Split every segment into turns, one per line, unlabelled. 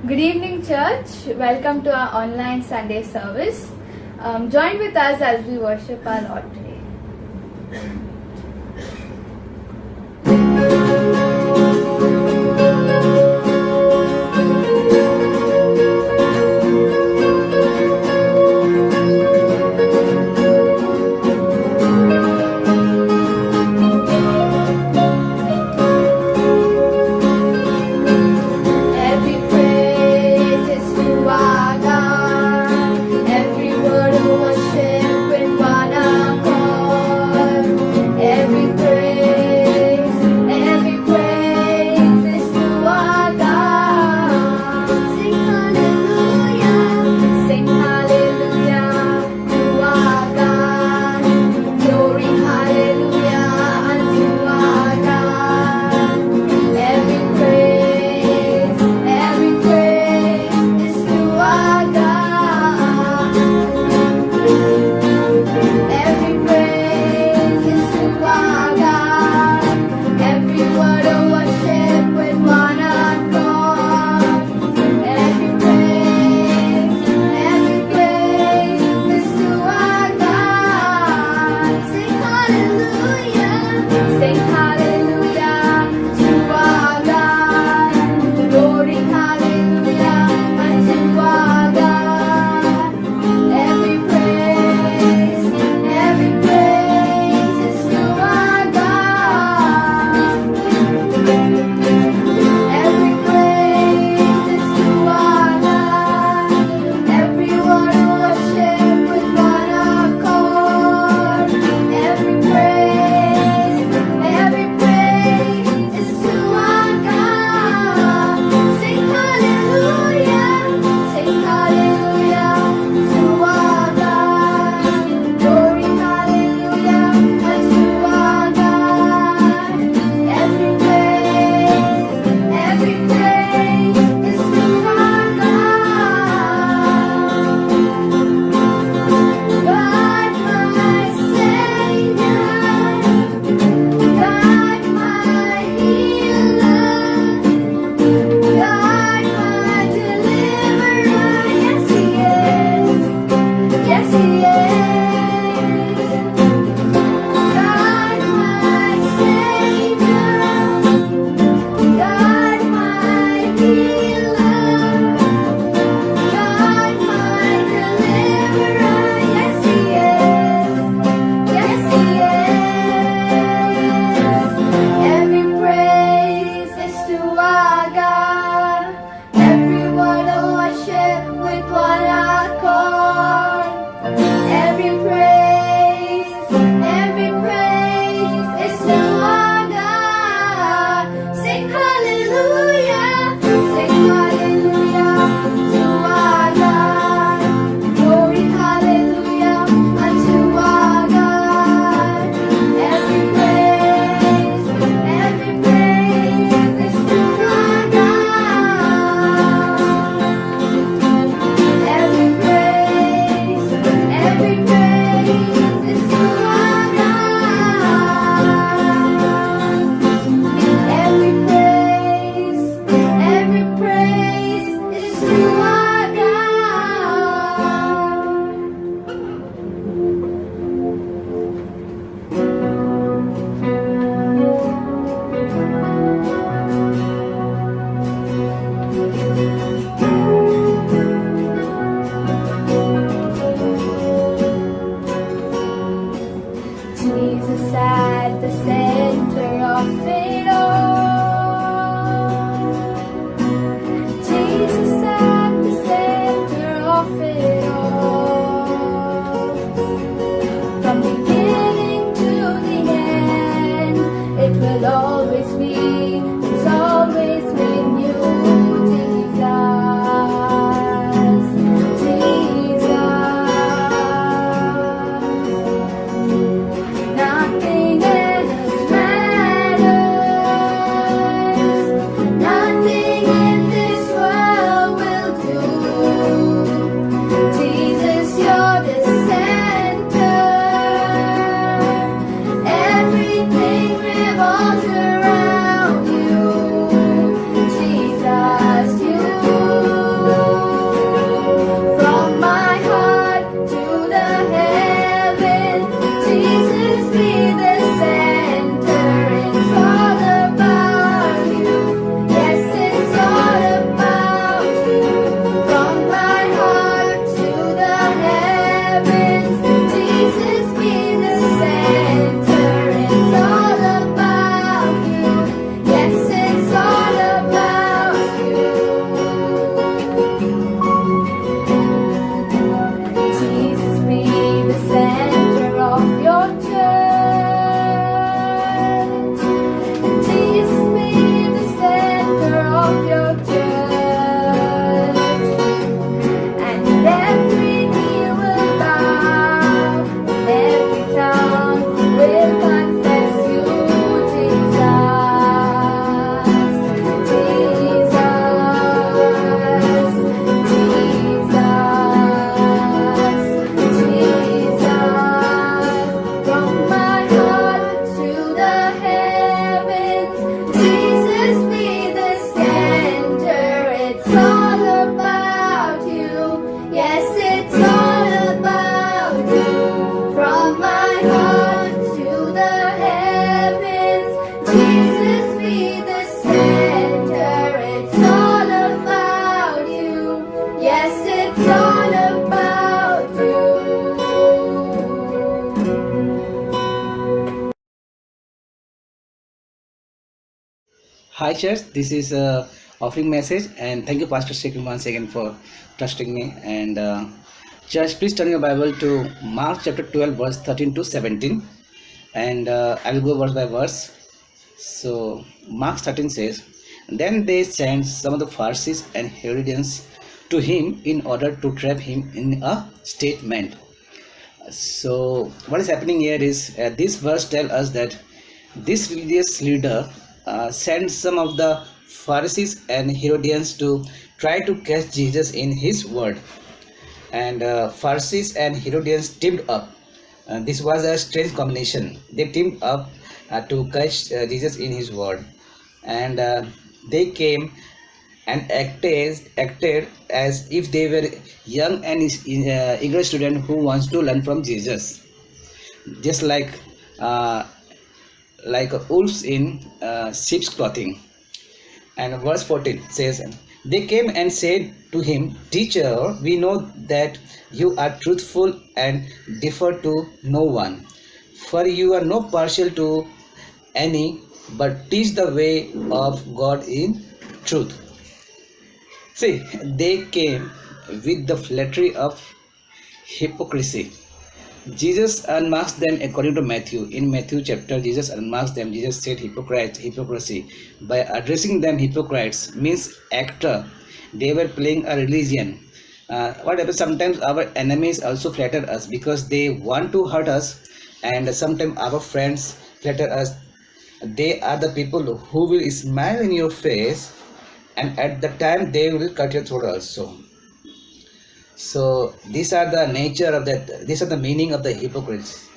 Good evening, church. Welcome to our online Sunday service. Join with us as we worship our Lord today. Every praise is to our God. Every word of worship in one accord.
Hi, church. This is offering message, and thank you, Pastor Shekhar, once again for trusting me. And church, please turn your Bible to Mark chapter 12, verse 13 to 17, and I will go verse by verse. So Mark 13 says, "Then they sent some of the Pharisees and Herodians to him in order to trap him in a statement." So what is happening here is this verse tells us that this religious leader sent some of the Pharisees and Herodians to try to catch Jesus in his word. And Pharisees and Herodians teamed up. This was a strange combination. They teamed up to catch Jesus in his word, and they came and acted as if they were young and eager student who wants to learn from Jesus, just uh, like wolves in sheep's clothing. And verse 14 says, "They came and said to him, 'Teacher, we know that you are truthful and defer to no one, for you are no partial to any, but teach the way of God in truth.'" See, they came with the flattery of hypocrisy. Jesus unmarks them according to Matthew. In Matthew chapter, Jesus unmarks them. Jesus said hypocrites, hypocrisy. By addressing them hypocrites means actor. They were playing a religion. Whatever, sometimes our enemies also flatter us because they want to hurt us, and sometimes our friends flatter us. They are the people who will smile in your face, and at the time they will cut your throat also. So these are the nature of that. These are the meaning of the hypocrites.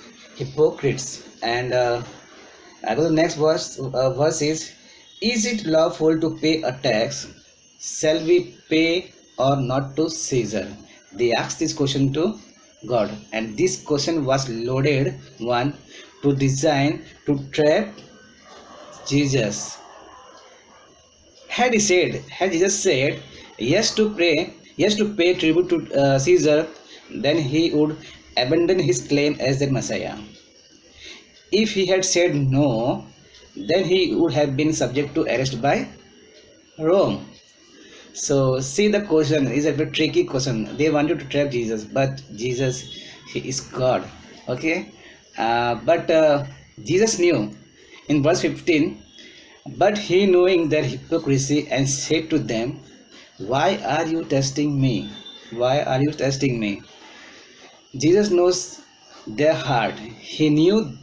And I go to the next verse. Verse is it lawful to pay a tax? Shall we pay or not to Caesar? They asked this question to God, and this question was loaded one to design to trap Jesus. Had Jesus said yes to pay tribute to Caesar, then he would abandon his claim as the Messiah. If he had said no, then he would have been subject to arrest by Rome. So see, the question is a bit tricky question. They wanted to trap Jesus, but Jesus, he is God. Okay, but Jesus knew in verse 15. But he, knowing their hypocrisy, and said to them, "Why are you testing me? Why are you testing me?" Jesus knows their heart. He knew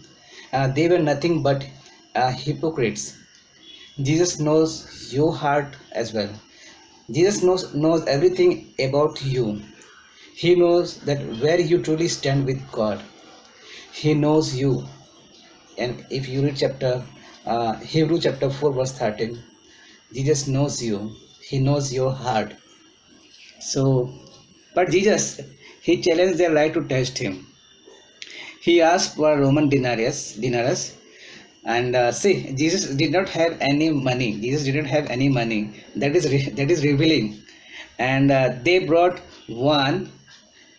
they were nothing but hypocrites. Jesus knows your heart as well. Jesus knows everything about you. He knows that where you truly stand with God. He knows you. And if you read Hebrew chapter 4 verse 13, Jesus knows you. He knows your heart. So, but Jesus, he challenged their right to test him. He asked for a Roman denarius, and see, Jesus did not have any money. Jesus didn't have any money. That is revealing. And they brought one,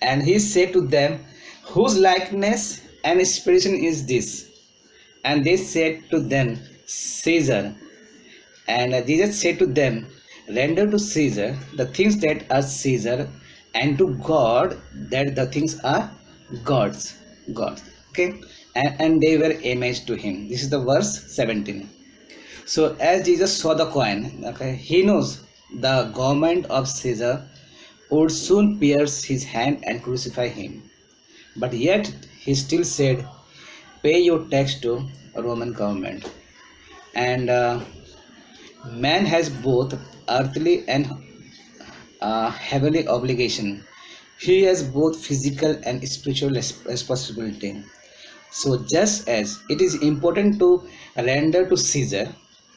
and he said to them, "Whose likeness and inspiration is this?" And they said to them, "Caesar." And Jesus said to them, "Render to Caesar the things that are Caesar, and to God that the things are God's." God. Okay. And they were amazed to him. This is the verse 17. So as Jesus saw the coin, okay, he knows the government of Caesar would soon pierce his hand and crucify him. But yet he still said, "Pay your tax to Roman government." And man has both earthly and heavenly obligation. He has both physical and spiritual responsibility. So just as it is important to render to Caesar,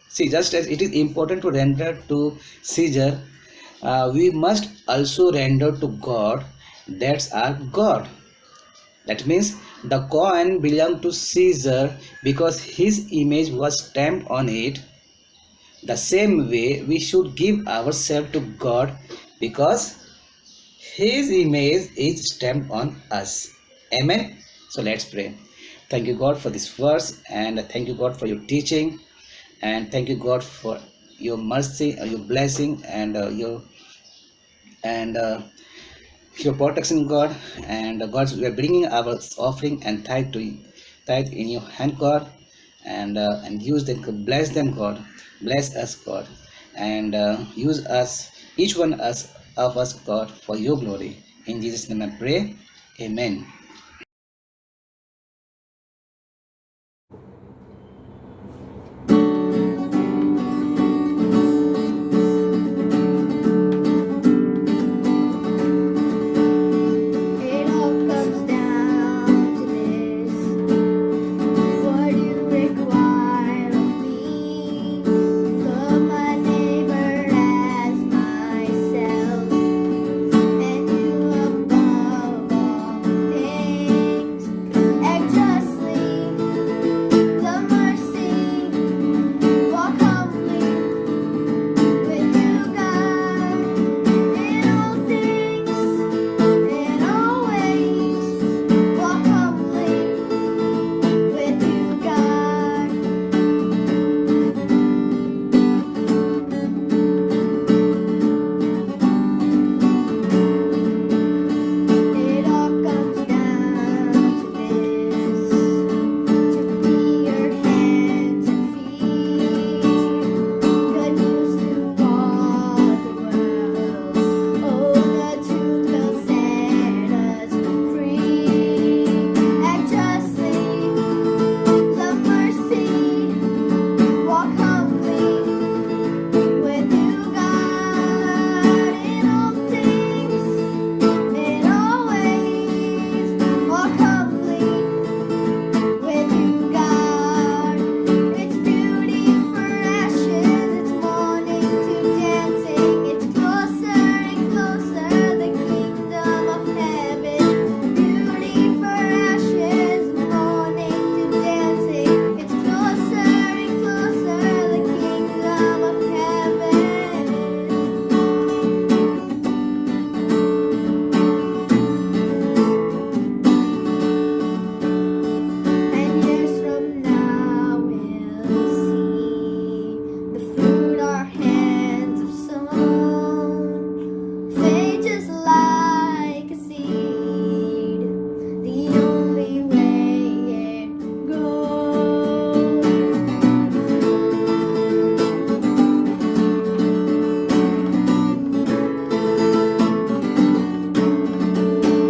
see, just as it is important to render to Caesar, we must also render to God. That's our God. That means the coin belonged to Caesar because his image was stamped on it. The same way we should give ourselves to God because his image is stamped on us. Amen. So let's pray. Thank you, God, for this verse, and thank you, God, for your teaching, and thank you, God, for your mercy, your blessing, and your protection, God. And God, we are bringing our offering and tithe in your hand, God, and use them, bless them, God, bless us, God, and use us, each one of us, God, for your glory. In Jesus' name I pray. Amen.
It all comes down to this. What do you require of me? Love my neighbor as myself, and you above all things. Act justly, love mercy, walk humbly with you, God, in all things, in all ways. Walk humbly with you, God. It all comes down to this: to be your hands and feet, good news to all the world. Oh, the truth will set us free. Act justly, love mercy, walk humbly with you, God, in all things, in all ways. Walk humbly with you, God. It's beauty for ashes, it's mourning to dancing. It's closer and closer, the kingdom of heaven. Beauty for ashes, mourning to dancing. It's closer and closer, the kingdom of heaven. And years from now we'll see the fruit our hands have sown fade just like a seed, the only way it grows.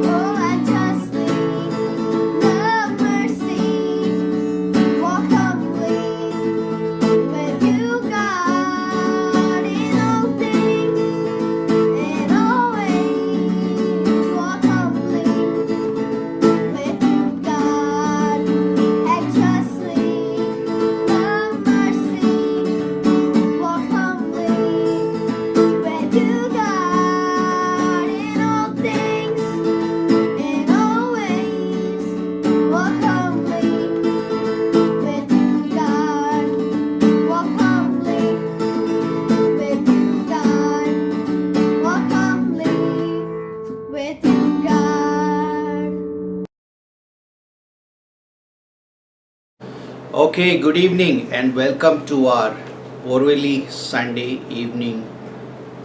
Oh, act justly, love mercy, walk humbly with you, God, in all things, in all ways. Walk humbly with you, God. Act justly, love mercy, walk humbly with you, God, in all things, in all ways. Walk humbly with you, God. Walk humbly with you, God. Walk humbly with you, God.
Okay, good evening and welcome to our Borvili Sunday evening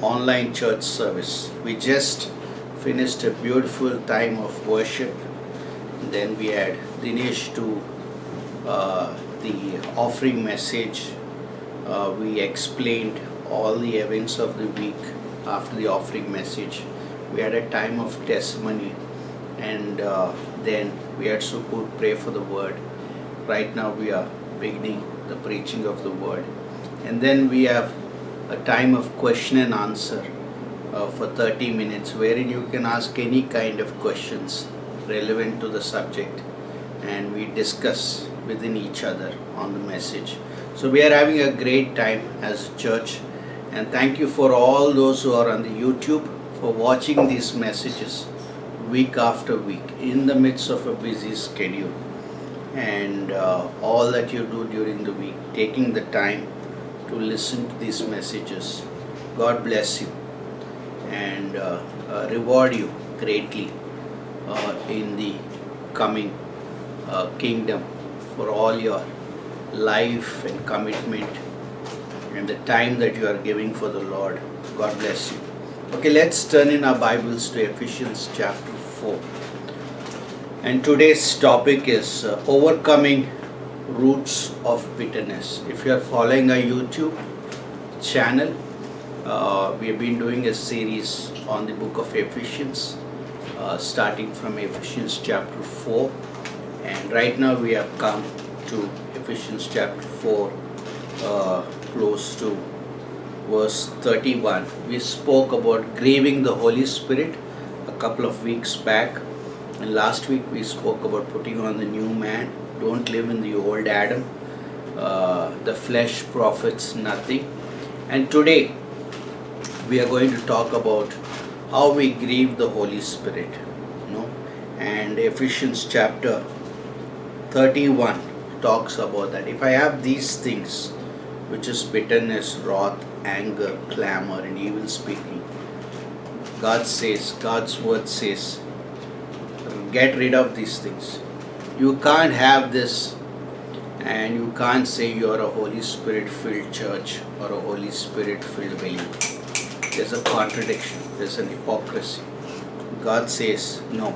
online church service. We just finished a beautiful time of worship. Then we had Dinesh to the offering message. We explained all the events of the week after the offering message. We had a time of testimony, and then we had Sukut pray for the word. Right now we are beginning the preaching of the word, and then we have a time of question and answer for 30 minutes, wherein you can ask any kind of questions relevant to the subject, and we discuss within each other on the message. So we are having a great time as a church, and thank you for all those who are on the YouTube for watching these messages week after week in the midst of a busy schedule, and all that you do during the week, taking the time to listen to these messages. God bless you and reward you greatly in the coming kingdom for all your life and commitment and the time that you are giving for the Lord. God bless you. Okay, let's turn in our Bibles to Ephesians chapter 4. And today's topic is overcoming roots of bitterness. If you are following our YouTube channel, we have been doing a series on the book of Ephesians, starting from Ephesians chapter 4. And right now we have come to Ephesians chapter 4, close to verse 31. We spoke about grieving the Holy Spirit a couple of weeks back, and last week we spoke about putting on the new man. Don't live in the old Adam. The flesh profits nothing. And today we are going to talk about how we grieve the Holy Spirit. And Ephesians chapter 31 talks about that. If I have these things, which is bitterness, wrath, anger, clamor, and evil speaking, God's word says, get rid of these things. You can't have this, and you can't say you are a Holy Spirit filled church or a Holy Spirit filled believer. There's a contradiction, there's an hypocrisy. God says, no,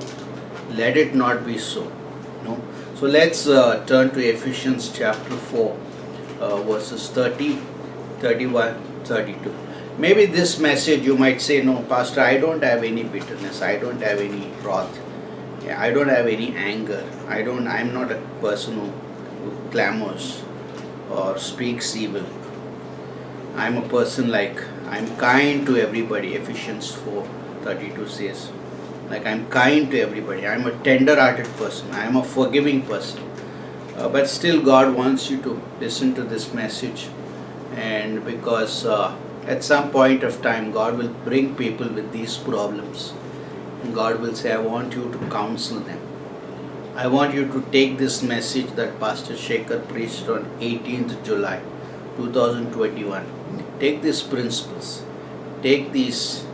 let it not be so. No. So let's turn to Ephesians chapter 4, verses 30, 31, 32. Maybe this message you might say, no, Pastor, I don't have any bitterness, I don't have any wrath, I don't have any anger, I'm not a person who clamors or speaks evil. I'm a person I'm kind to everybody. Ephesians 4:32 says, I'm kind to everybody. I'm a tender-hearted person. I'm a forgiving person. But still God wants you to listen to this message, and because at some point of time God will bring people with these problems, and God will say, I want you to counsel them. I want you to take this message that Pastor Shekhar preached on 18th July 2021. Take these principles, take these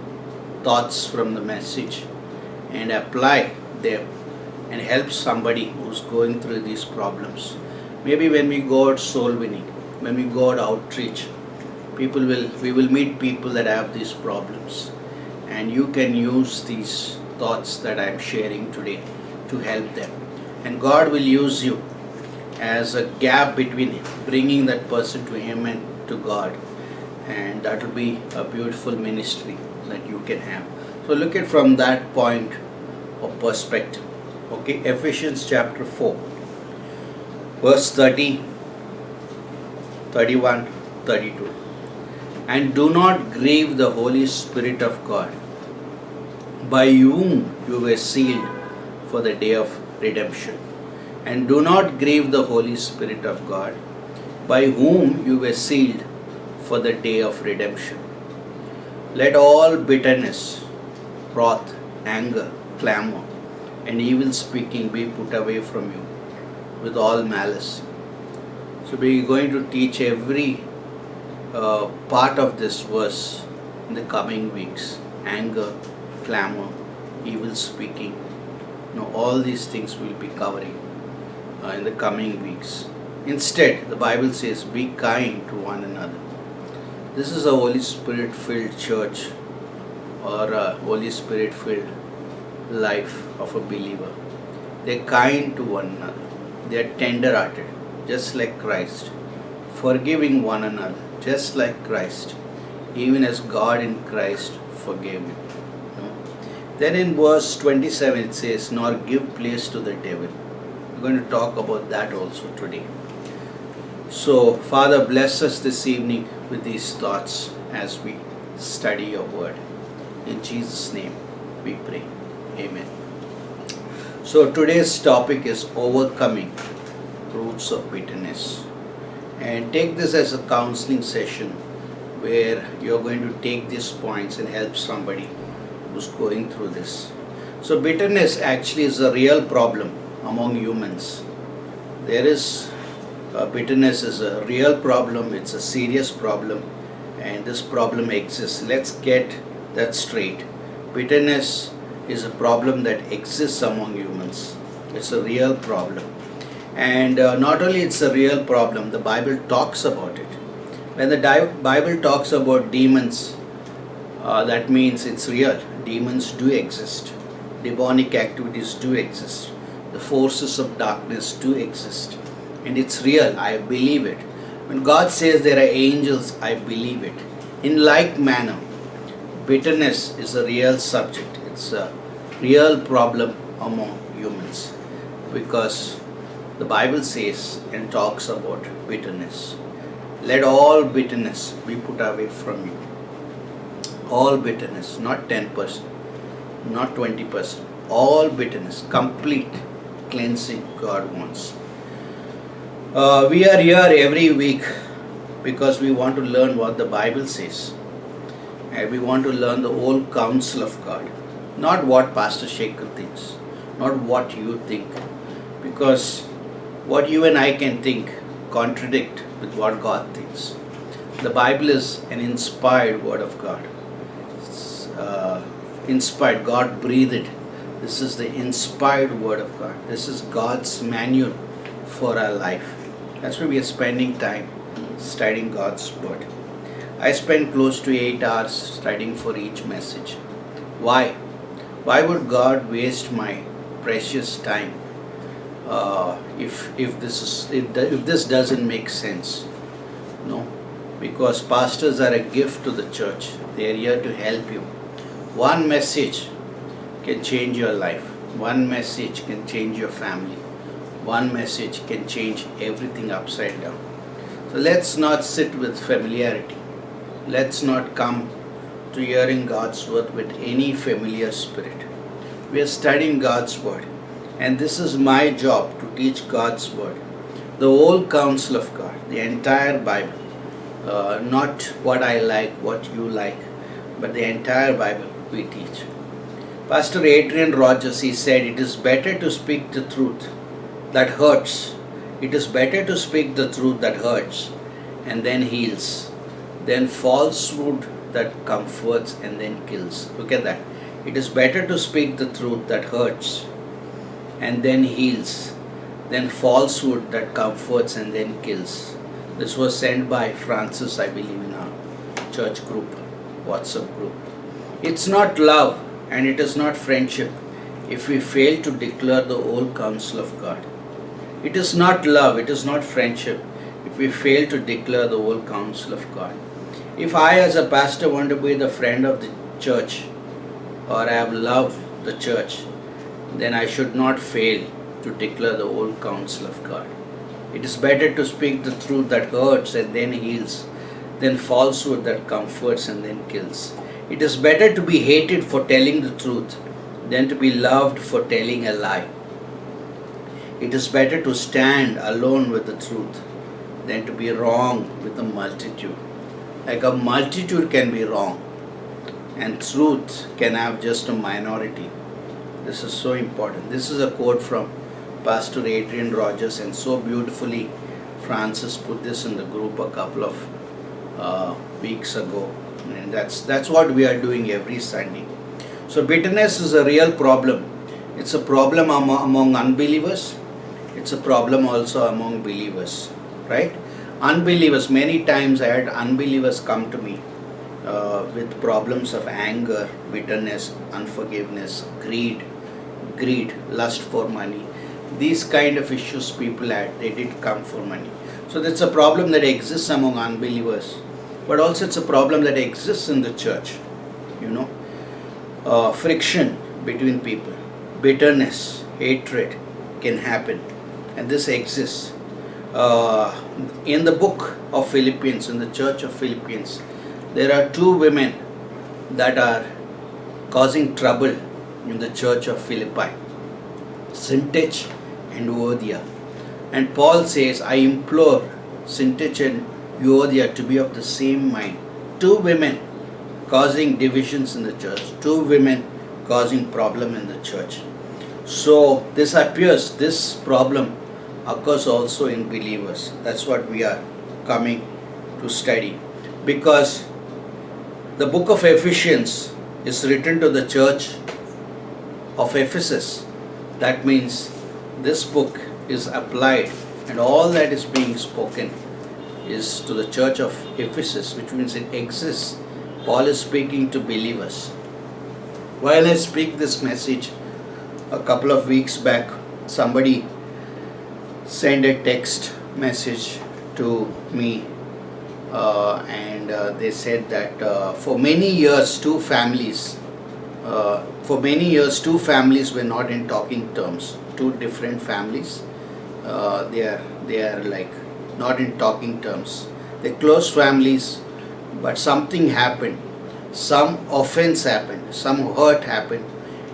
thoughts from the message and apply them and help somebody who's going through these problems. Maybe when we go out soul winning, when we go out outreach, we will meet people that have these problems, and you can use these thoughts that I'm sharing today to help them. And God will use you as a gap between bringing that person to Him and to God, and that will be a beautiful ministry that you can have. So look at from that point of perspective. Okay, Ephesians chapter 4, verse 30, 31, 32. And do not grieve the Holy Spirit of God, by whom you were sealed for the day of redemption. And do not grieve the Holy Spirit of God, by whom you were sealed for the day of redemption. Let all bitterness, wrath, anger, clamor, and evil speaking be put away from you with all malice. So we are going to teach every part of this verse in the coming weeks. Anger, clamor, evil speaking. All these things we'll be covering in the coming weeks. Instead, the Bible says, be kind to one another. This is a Holy Spirit filled church, or a Holy Spirit filled life of a believer. They're kind to one another. They're tender hearted, just like Christ. Forgiving one another, just like Christ, even as God in Christ forgave you. Then in verse 27 it says, nor give place to the devil. We're going to talk about that also today. So, Father, bless us this evening with these thoughts as we study your word. In Jesus' name we pray. Amen. So, today's topic is overcoming roots of bitterness. And take this as a counseling session where you're going to take these points and help somebody who's going through this. So, bitterness actually is a real problem among humans. Bitterness is a real problem, it's a serious problem, and this problem exists. Let's get that straight. Bitterness is a problem that exists among humans. It's a real problem. And not only it's a real problem, the Bible talks about it. When the Bible talks about demons, that means it's real. Demons do exist. Demonic activities do exist. The forces of darkness do exist. And it's real. I believe it. When God says there are angels, I believe it. In like manner, bitterness is a real subject. It's a real problem among humans, because the Bible says and talks about bitterness. Let all bitterness be put away from you. All bitterness, not 10%, not 20%. All bitterness, complete cleansing God wants. We are here every week because we want to learn what the Bible says. And we want to learn the whole counsel of God. Not what Pastor Shekhar thinks, not what you think. Because what you and I can think contradict with what God thinks. The Bible is an inspired word of God. It's, inspired, God breathed it. This is the inspired word of God. This is God's manual for our life. That's why we are spending time studying God's word. I spend close to 8 hours studying for each message. Why? Why would God waste my precious time if this doesn't make sense? No, because pastors are a gift to the church. They are here to help you. One message can change your life. One message can change your family. One message can change everything upside down. So let's not sit with familiarity. Let's not come to hearing God's word with any familiar spirit. We are studying God's word, and this is my job to teach God's word, the whole counsel of God, the entire Bible, not what I like, what you like, but the entire Bible we teach. Pastor Adrian Rogers, he said, it is better to speak the truth that hurts. It is better to speak the truth that hurts and then heals, than falsehood that comforts and then kills. Look at that. It is better to speak the truth that hurts and then heals, than falsehood that comforts and then kills. This was sent by Francis, I believe, in our church group, WhatsApp group. It's not love and it is not friendship if we fail to declare the whole counsel of God. It is not love, it is not friendship if we fail to declare the whole counsel of God. If I as a pastor want to be the friend of the church, or I have loved the church, then I should not fail to declare the whole counsel of God. It is better to speak the truth that hurts and then heals, than falsehood that comforts and then kills. It is better to be hated for telling the truth than to be loved for telling a lie. It is better to stand alone with the truth than to be wrong with the multitude. Like a multitude can be wrong, and truth can have just a minority. This is so important. This is a quote from Pastor Adrian Rogers, and so beautifully Francis put this in the group a couple of weeks ago. And that's what we are doing every Sunday. So bitterness is a real problem. It's a problem among unbelievers. It's a problem also among believers, right? Unbelievers, many times I had unbelievers come to me with problems of anger, bitterness, unforgiveness, greed, lust for money. These kind of issues people had, they did come for money. So that's a problem that exists among unbelievers, but also it's a problem that exists in the church. Friction between people, bitterness, hatred can happen, and this exists. In the book of Philippians, in the church of Philippians, there are two women that are causing trouble in the church of Philippi, Syntyche and Euodia. And Paul says, I implore Syntyche and Euodia to be of the same mind. Two women causing divisions in the church, two women causing problem in the church. So this problem occurs also in believers. That's what we are coming to study, because the book of Ephesians is written to the church of Ephesus. That means this book is applied, and all that is being spoken is to the church of Ephesus, which means it exists. Paul is speaking to believers. While I speak this message, a couple of weeks back, somebody sent a text message to me, and they said that for many years two families were not in talking terms. Two different families, they are like not in talking terms. They're close families, but something happened. Some offense happened, some hurt happened,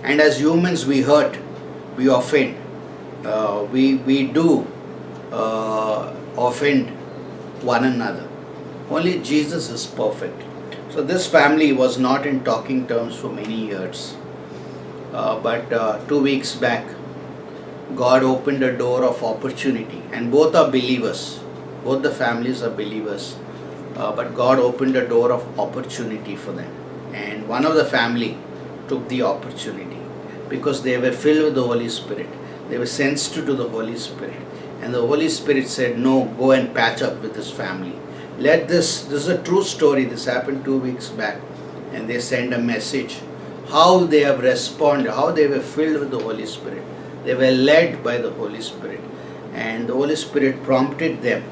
and as humans we hurt, we offend, we do offend one another. Only Jesus is perfect. So this family was not in talking terms for many years, but 2 weeks back God opened a door of opportunity, and both are believers, both the families are believers, but God opened a door of opportunity for them, and one of the family took the opportunity because they were filled with the Holy Spirit. They were sensitive to the Holy Spirit, and the Holy Spirit said, no, go and patch up with this family. This is a true story. This happened 2 weeks back, and they sent a message how they have responded, how they were filled with the Holy Spirit. They were led by the Holy Spirit, and the Holy Spirit prompted them,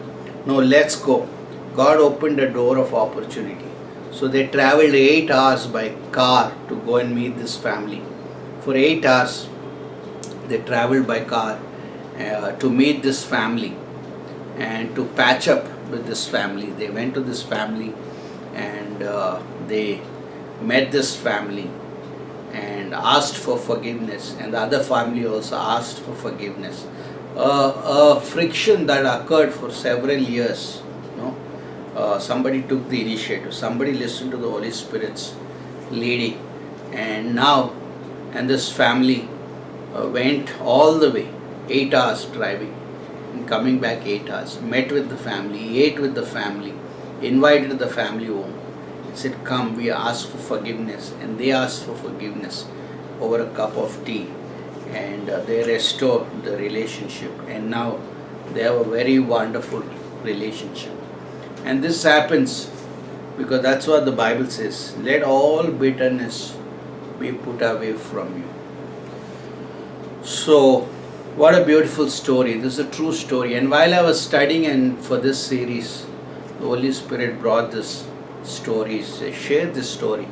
no, let's go. God opened a door of opportunity. So they traveled 8 hours by car to go and meet this family. For 8 hours they traveled by car to meet this family and to patch up with this family. They went to this family, and they met this family and asked for forgiveness, and the other family also asked for forgiveness. A friction that occurred for several years, somebody took the initiative, somebody listened to the Holy Spirit's leading, and this family went all the way, 8 hours driving and coming back 8 hours, met with the family, ate with the family, invited the family home, said, come, we ask for forgiveness, and they asked for forgiveness over a cup of tea, and they restored the relationship, and now they have a very wonderful relationship. And this happens because that's what the Bible says, let all bitterness be put away from you. So what a beautiful story. This is a true story, and while I was studying and for this series, the Holy Spirit brought this story, share this story,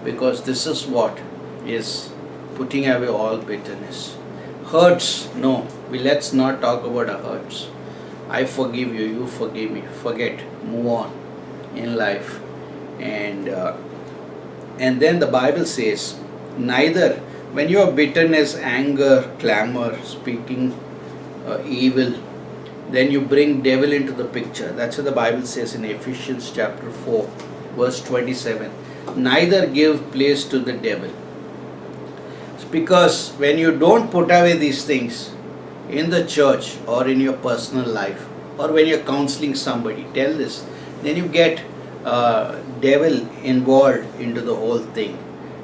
because this is what is putting away all bitterness. Hurts, no, let's not talk about our hurts. I forgive you, you forgive me, forget, move on in life. And then the Bible says, neither, when you have bitterness, anger, clamor, speaking evil, then you bring devil into the picture. That's what the Bible says in Ephesians chapter 4, verse 27. Neither give place to the devil. It's because when you don't put away these things in the church or in your personal life, or when you're counseling somebody, tell this, then you get devil involved into the whole thing.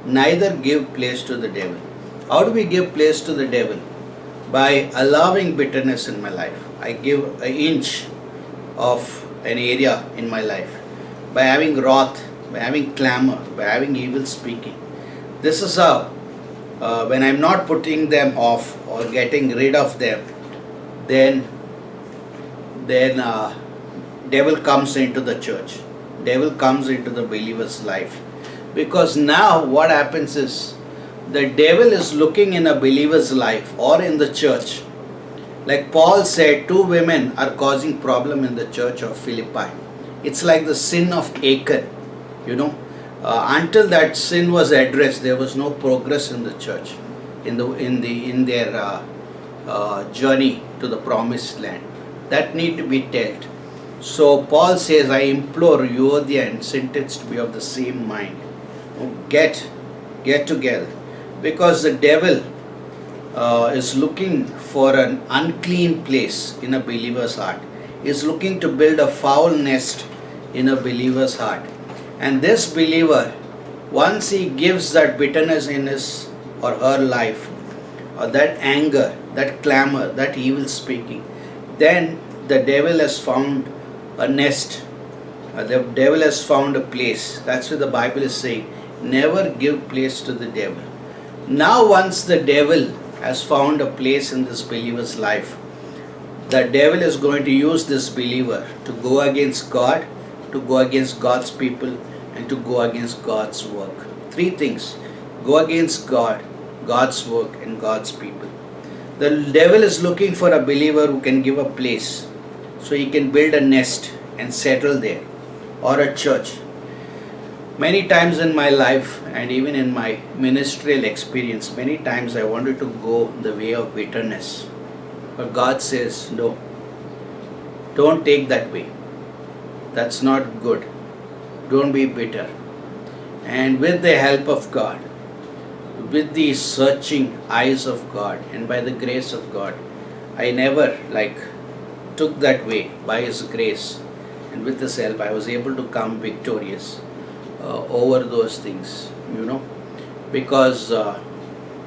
Neither give place to the devil. How do we give place to the devil? By allowing bitterness in my life. I give an inch of an area in my life by having wrath, by having clamor, by having evil speaking. This is how, when I'm not putting them off or getting rid of them, then devil comes into the church. Devil comes into the believer's life. Because now what happens is, the devil is looking in a believer's life or in the church. Like Paul said, 2 women are causing problem in the church of Philippi. It's like the sin of Achan. Until that sin was addressed, there was no progress in the church, in their journey to the promised land. That need to be dealt. So Paul says, I implore Euodia and Syntyche to be of the same mind. Get together, because the devil is looking for an unclean place in a believer's heart. He is looking to build a foul nest in a believer's heart. And this believer, once he gives that bitterness in his or her life, or that anger, that clamor, that evil speaking, then the devil has found a nest. The devil has found a place. That's what the Bible is saying. Never give place to the devil. Now once the devil has found a place in this believer's life, the devil is going to use this believer to go against God, to go against God's people, and to go against God's work. Three things: go against God, God's work, and God's people. The devil is looking for a believer who can give a place so he can build a nest and settle there, or a church. Many times in my life and even in my ministerial experience, many times I wanted to go the way of bitterness. But God says, no, don't take that way. That's not good. Don't be bitter. And with the help of God, with the searching eyes of God, and by the grace of God, I never took that way. By His grace and with His help, I was able to come victorious over those things, because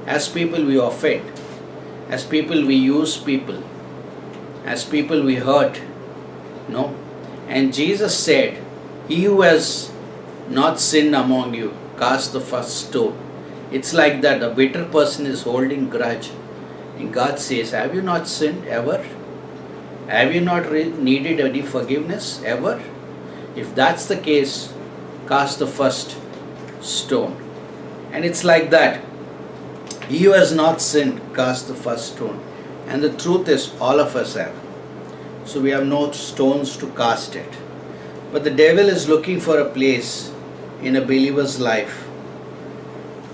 as people we offend, as people we use people, as people we hurt, and Jesus said, he who has not sinned among you, cast the first stone. It's like that, a bitter person is holding grudge, and God says, have you not sinned ever? Have you not needed any forgiveness ever? If that's the case, cast the first stone. And it's like that. He who has not sinned, cast the first stone. And the truth is, all of us have. So we have no stones to cast it. But the devil is looking for a place in a believer's life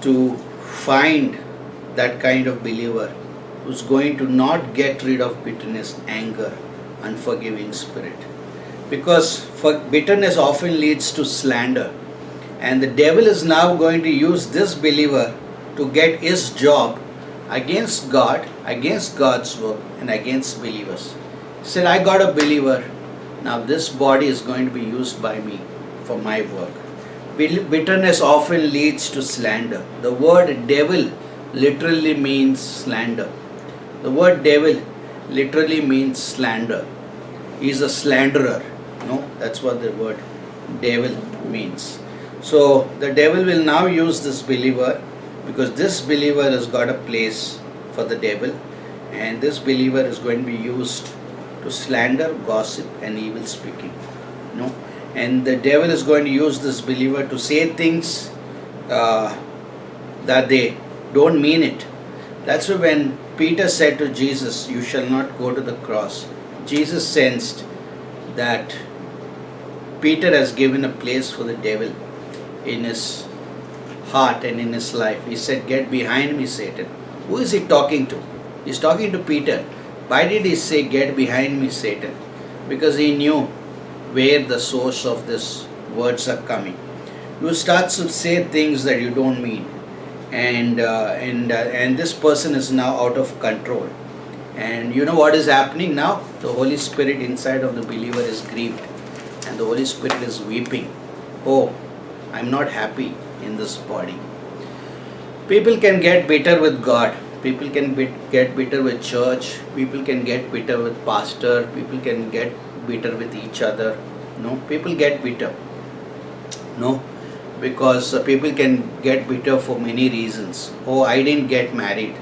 to find that kind of believer who's going to not get rid of bitterness, anger, unforgiving spirit. Because bitterness often leads to slander. And the devil is now going to use this believer to get his job against God, against God's work, and against believers. He said, I got a believer. Now this body is going to be used by me for my work. Bitterness often leads to slander. The word devil literally means slander. The word devil literally means slander. He is a slanderer. That's what the word devil means. So the devil will now use this believer, because this believer has got a place for the devil, and this believer is going to be used to slander, gossip, and evil speaking. And the devil is going to use this believer to say things that they don't mean it. That's why when Peter said to Jesus, you shall not go to the cross, Jesus sensed that Peter has given a place for the devil in his heart and in his life. He said, get behind me, Satan. Who is he talking to? He's talking to Peter. Why did he say, get behind me, Satan? Because he knew where the source of these words are coming. You start to say things that you don't mean, and this person is now out of control. And you know what is happening now? The Holy Spirit inside of the believer is grieved, and the Holy Spirit is weeping. Oh, I'm not happy in this body. People can get bitter with God. People can get bitter with church. People can get bitter with pastor. People can get bitter with each other. People get bitter. Because people can get bitter for many reasons. Oh, I didn't get married.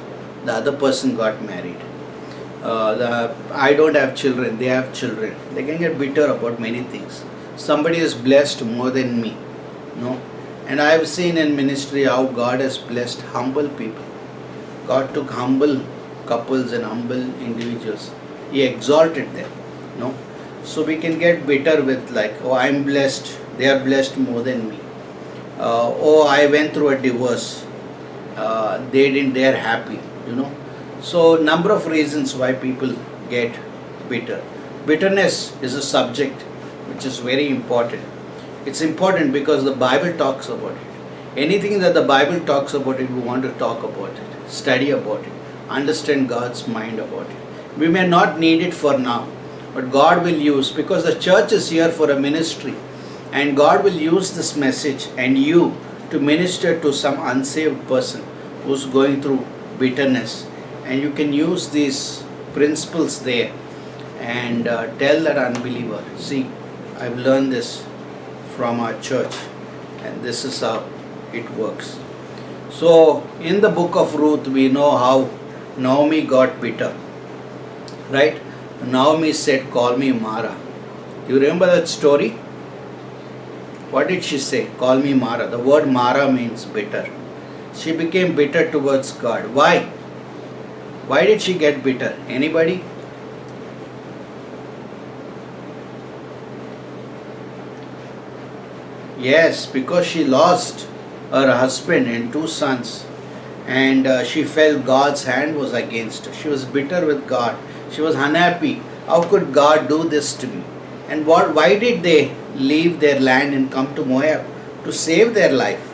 The other person got married. I don't have children. They have children. They can get bitter about many things. Somebody is blessed more than me. And I have seen in ministry how God has blessed humble people. God took humble couples and humble individuals. He exalted them. So we can get bitter with oh, I'm blessed. They are blessed more than me. Oh, I went through a divorce. They are happy. So number of reasons why people get bitter. Bitterness is a subject which is very important. It's important because the Bible talks about it. Anything that the Bible talks about it, we want to talk about it, study about it, understand God's mind about it. We may not need it for now, but God will use, because the church is here for a ministry, and God will use this message and you to minister to some unsaved person who's going through bitterness. And you can use these principles there and tell that unbeliever, see, I've learned this from our church, and this is how it works. So, in the book of Ruth, we know how Naomi got bitter, right? Naomi said, "Call me Mara." You remember that story? What did she say? "Call me Mara." The word Mara means bitter. She became bitter towards God. Why? Why did she get bitter? Anybody? Yes, because she lost her husband and two sons, and she felt God's hand was against her. She was bitter with God. She was unhappy. How could God do this to me? And why did they leave their land and come to Moab? To save their life.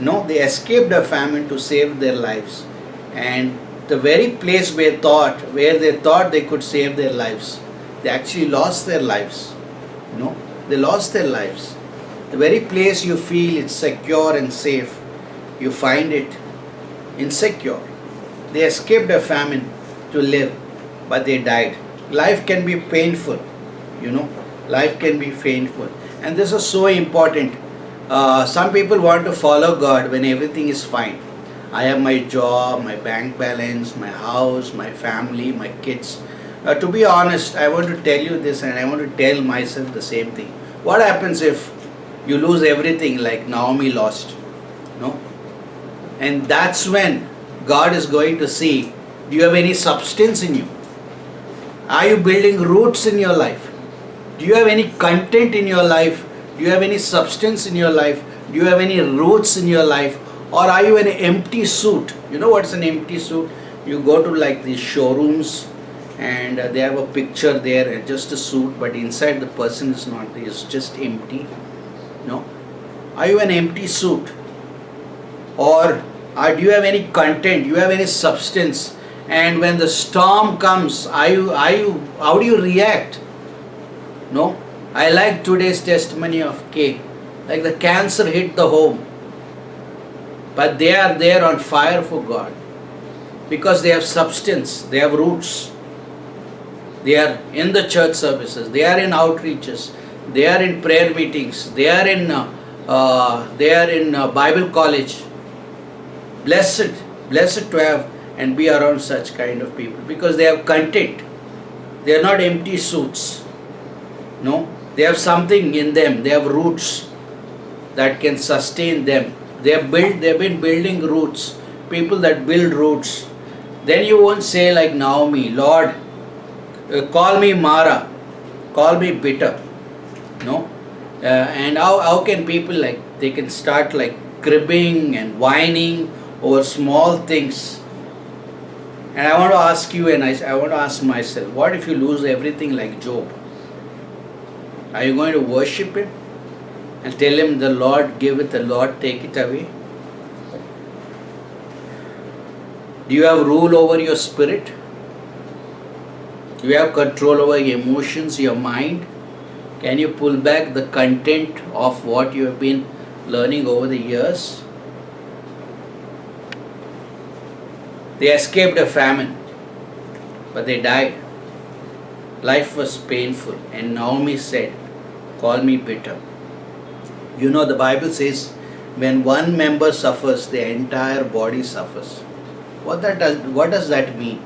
No, they escaped a famine to save their lives. And the very place where they thought they could save their lives, they actually lost their lives. No, they lost their lives. The very place you feel it's secure and safe, you find it insecure. They escaped a famine to live, but they died. Life can be painful, life can be painful. And this is so important. Some people want to follow God when everything is fine. I have my job, my bank balance, my house, my family, my kids. To be honest, I want to tell you this, and I want to tell myself the same thing. What happens if you lose everything like Naomi lost? No? And that's when God is going to see, do you have any substance in you? Are you building roots in your life? Do you have any content in your life? Do you have any substance in your life? Do you have any roots in your life? Or are you an empty suit? You know what's an empty suit? You go to like these showrooms and they have a picture there, just a suit, but inside the person is not, is just empty. No? Are you an empty suit? Or do you have any content? Do you have any substance? And when the storm comes, how do you react? No? I like today's testimony of Kay. Like the cancer hit the home, but they are there on fire for God because they have substance, they have roots. They are in the church services, they are in outreaches, they are in prayer meetings, they are in Bible college. Blessed to have and be around such kind of people because they have content. They are not empty suits. No, they have something in them. They have roots that can sustain them. They've been building roots. People that build roots. Then you won't say like Naomi, Lord, call me Mara, call me bitter. No, and how can people they can start cribbing and whining over small things. And I want to ask you, and I want to ask myself, what if you lose everything like Job? Are you going to worship him and tell him the Lord give it, the Lord take it away? Do you have rule over your spirit? Do you have control over your emotions, your mind? Can you pull back the content of what you have been learning over the years? They escaped a famine, but they died. Life was painful, and Naomi said, call me bitter. You know, the Bible says, when one member suffers, the entire body suffers. What does that mean?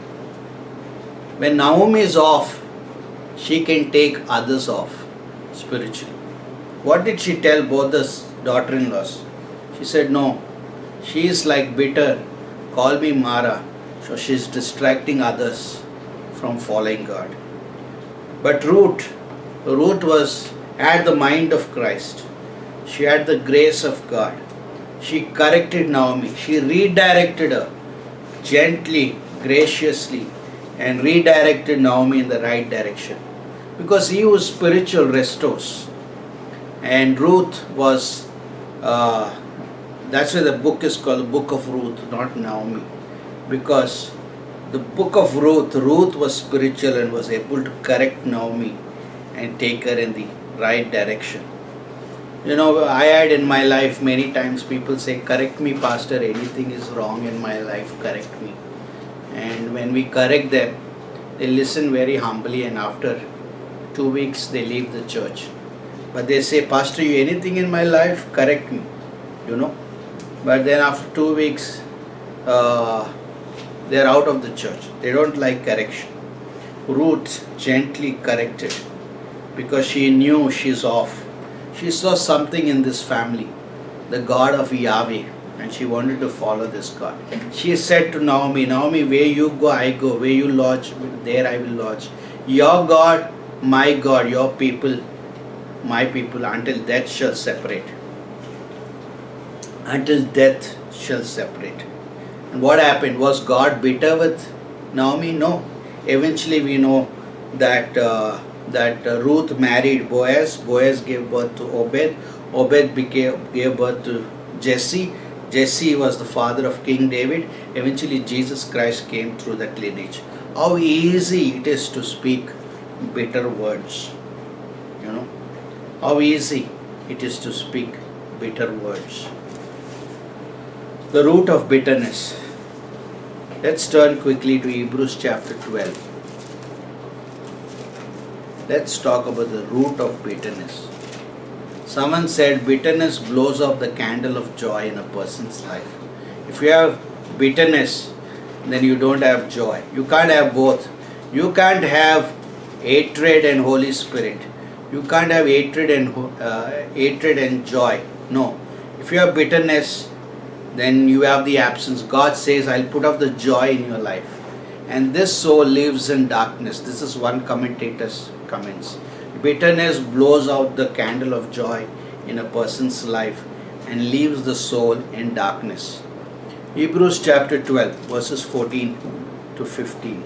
When Naomi is off, she can take others off spiritually. What did she tell both the daughter-in-laws? She said, no, she is like bitter, call me Mara. So she is distracting others from following God. But Ruth had the mind of Christ. She had the grace of God. She corrected Naomi. She redirected her gently, graciously, and redirected Naomi in the right direction. Because he was spiritual restores. And Ruth was, that's why the book is called the Book of Ruth, not Naomi. Because the book of Ruth was spiritual and was able to correct Naomi and take her in the right direction. You know, I had in my life many times people say, correct me, pastor, anything is wrong in my life, correct me. And when we correct them, they listen very humbly, and after 2 weeks they leave the church. But they say, Pastor, you anything in my life, correct me, you know. But then after 2 weeks, they're out of the church. They don't like correction. Ruth gently corrected because she knew she's off. She saw something in this family, the God of Yahweh, and she wanted to follow this God. She said to Naomi, Naomi, where you go, I go. Where you lodge, there I will lodge. Your God, your people, my people, until death shall separate. Until death shall separate. And what happened? Was God bitter with Naomi? No. Eventually we know that Ruth married Boaz. Boaz gave birth to Obed. Obed gave birth to Jesse. Jesse was the father of King David. Eventually Jesus Christ came through that lineage. How easy it is to speak bitter words. You know. How easy it is to speak bitter words. The root of bitterness. Let's turn quickly to Hebrews chapter 12. Let's talk about the root of bitterness. Someone said bitterness blows off the candle of joy in a person's life. If you have bitterness, then you don't have joy. You can't have both. You can't have hatred and Holy Spirit. You can't have hatred and joy. No. If you have bitterness, then you have the absence. God says, I'll put off the joy in your life. And this soul lives in darkness. This is one commentator's comments. Bitterness blows out the candle of joy in a person's life and leaves the soul in darkness. Hebrews chapter 12, verses 14 to 15.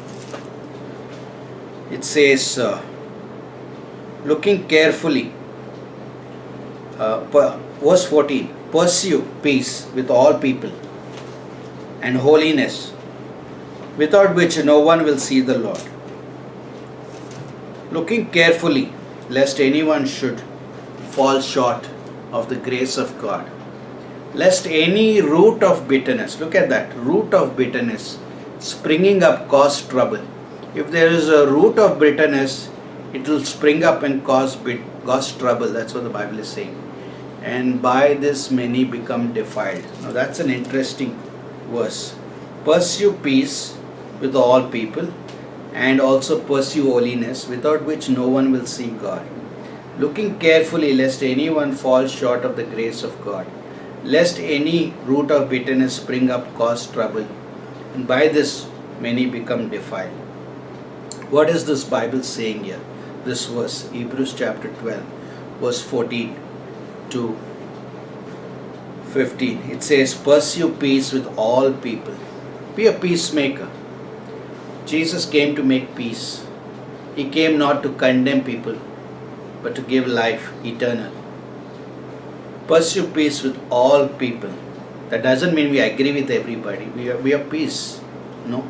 It says, looking carefully, verse 14, pursue peace with all people and holiness, without which no one will see the Lord. Looking carefully, lest anyone should fall short of the grace of God. Lest any root of bitterness, look at that, root of bitterness springing up cause trouble. If there is a root of bitterness, it will spring up and cause trouble. That's what the Bible is saying. And by this many become defiled. Now that's an interesting verse. Pursue peace with all people and also pursue holiness, without which no one will see God. Looking carefully lest anyone fall short of the grace of God. Lest any root of bitterness spring up cause trouble. And by this many become defiled. What is this Bible saying here? This verse, Hebrews chapter 12, verse 14 to 15. It says, pursue peace with all people. Be a peacemaker. Jesus came to make peace. He came not to condemn people, but to give life eternal. Pursue peace with all people. That doesn't mean we agree with everybody. We have peace. No.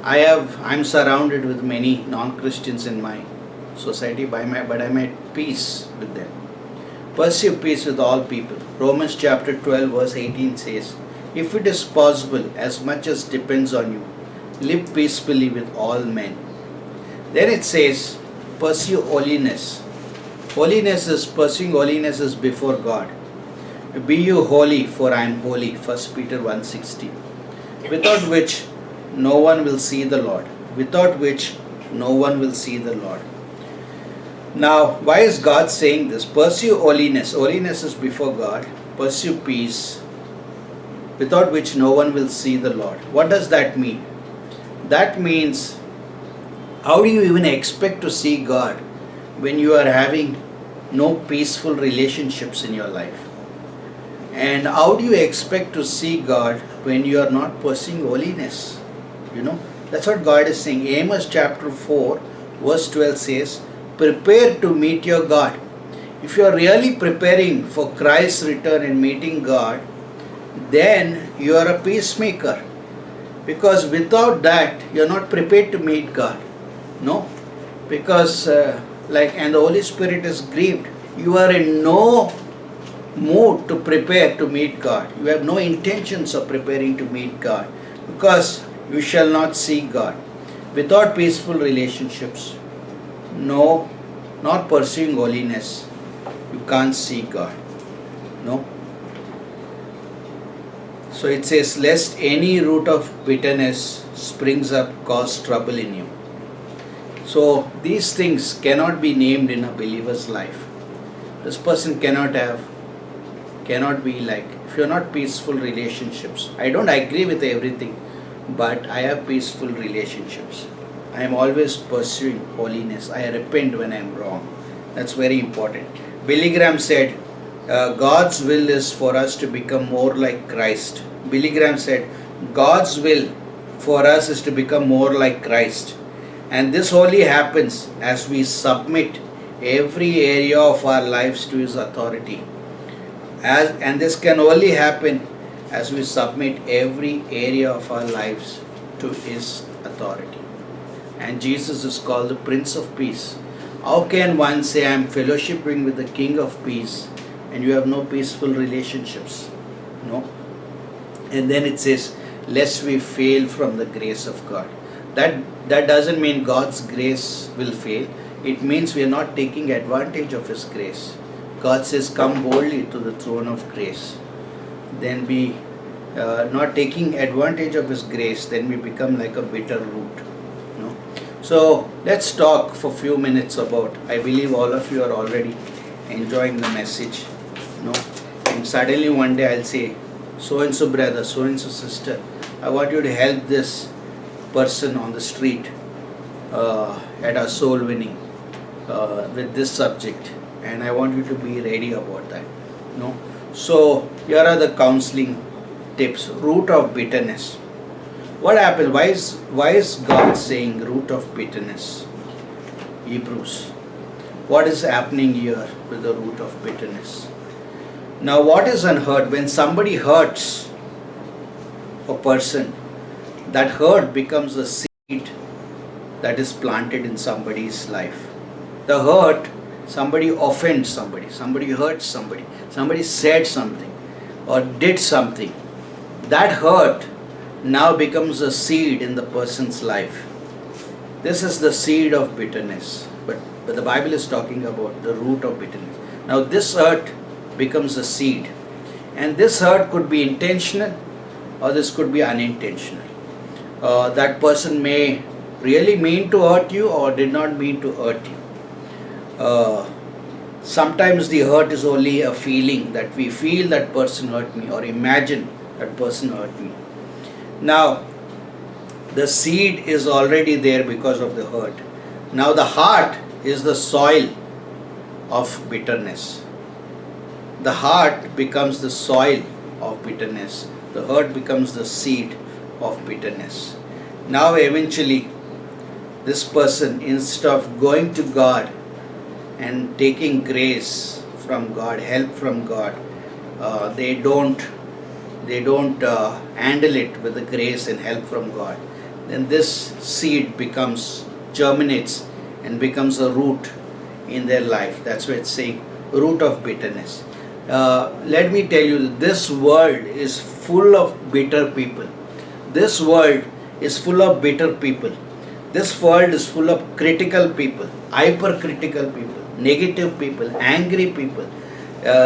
I'm surrounded with many non-Christians in my society, but I'm at peace with them. Pursue peace with all people. Romans chapter 12 verse 18 says, if it is possible, as much as depends on you, live peacefully with all men. Then it says, pursue holiness. Pursuing holiness is before God. Be you holy, for I am holy. 1 Peter 1:16. Without which no one will see the Lord. Without which no one will see the Lord. Now, why is God saying this? Pursue holiness. Holiness is before God. Pursue peace, without which no one will see the Lord. What does that mean? That means, how do you even expect to see God when you are having no peaceful relationships in your life? And how do you expect to see God when you are not pursuing holiness? You know, that's what God is saying. Amos chapter 4 verse 12 says, prepare to meet your God. If you are really preparing for Christ's return and meeting God, then you are a peacemaker. Because without that, you are not prepared to meet God. No. Because and the Holy Spirit is grieved. You are in no mood to prepare to meet God. You have no intentions of preparing to meet God. Because you shall not see God. Without peaceful relationships, no, not pursuing holiness, you can't see God. No. So it says, lest any root of bitterness springs up, cause trouble in you. So these things cannot be named in a believer's life. This person cannot be like, if you're not peaceful relationships, I don't agree with everything, but I have peaceful relationships. I am always pursuing holiness. I repent when I am wrong. That's very important. Billy Graham said, God's will is for us to become more like Christ. Billy Graham said, God's will for us is to become more like Christ. And this only happens as we submit every area of our lives to His authority. And this can only happen as we submit every area of our lives to His authority. And Jesus is called the Prince of Peace. How can one say, I am fellowshipping with the King of Peace, and you have no peaceful relationships? No. And then it says, lest we fail from the grace of God. That doesn't mean God's grace will fail. It means we are not taking advantage of His grace. God says, come boldly to the throne of grace. Then we not taking advantage of His grace, then we become like a bitter root. No? So let's talk for a few minutes about, I believe all of you are already enjoying the message. No? And suddenly one day I'll say, so and so brother, so and so sister, I want you to help this person on the street at our soul winning with this subject, and I want you to be ready about that. No? So here are the counseling tips. Root of bitterness. What happens? Why is God saying root of bitterness? Hebrews. What is happening here with the root of bitterness? Now what is unhurt? When somebody hurts a person, that hurt becomes a seed that is planted in somebody's life. The hurt, somebody offends somebody hurts somebody said something or did something. That hurt now becomes a seed in the person's life. This is the seed of bitterness. But the Bible is talking about the root of bitterness. Now this hurt becomes a seed. And this hurt could be intentional or this could be unintentional. That person may really mean to hurt you or did not mean to hurt you. Sometimes the hurt is only a feeling that we feel that person hurt me or imagine that person hurt me. Now, the seed is already there because of the hurt. Now the heart is the soil of bitterness. The heart becomes the soil of bitterness. The hurt becomes the seed of bitterness. Now eventually, this person, instead of going to God and taking grace from God, help from God, they don't handle it with the grace and help from God. Then this seed germinates and becomes a root in their life. That's why it's saying root of bitterness. Let me tell you, this world is full of bitter people. This world is full of bitter people. This world is full of critical people, hypercritical people, negative people, angry people,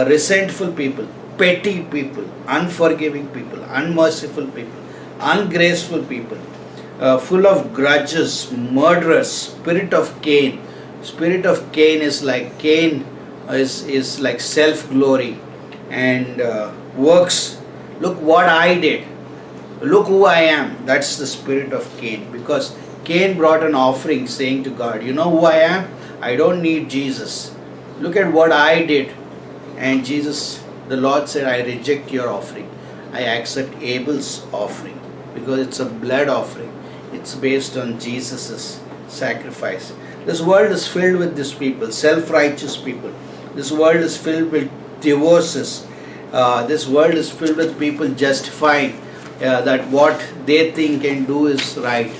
resentful people, petty people, unforgiving people, unmerciful people, ungraceful people, full of grudges, murderers, spirit of Cain. Spirit of Cain is like self-glory and works. Look what I did. Look who I am. That's the spirit of Cain. Because Cain brought an offering saying to God, you know who I am? I don't need Jesus. Look at what I did. And Jesus, the Lord said, I reject your offering. I accept Abel's offering because it's a blood offering. It's based on Jesus' sacrifice. This world is filled with these people, self-righteous people. This world is filled with divorces. This world is filled with people justifying that what they think and do is right.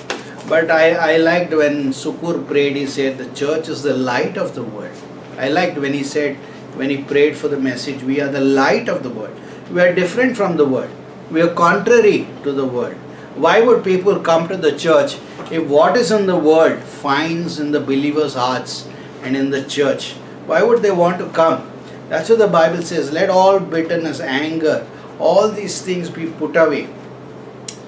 But I liked when Sukur prayed, he said the church is the light of the world. I liked when he said, when he prayed for the message, we are the light of the world. We are different from the world. We are contrary to the world. Why would people come to the church if what is in the world finds in the believers' hearts and in the church? Why would they want to come? That's what the Bible says. Let all bitterness, anger, all these things be put away,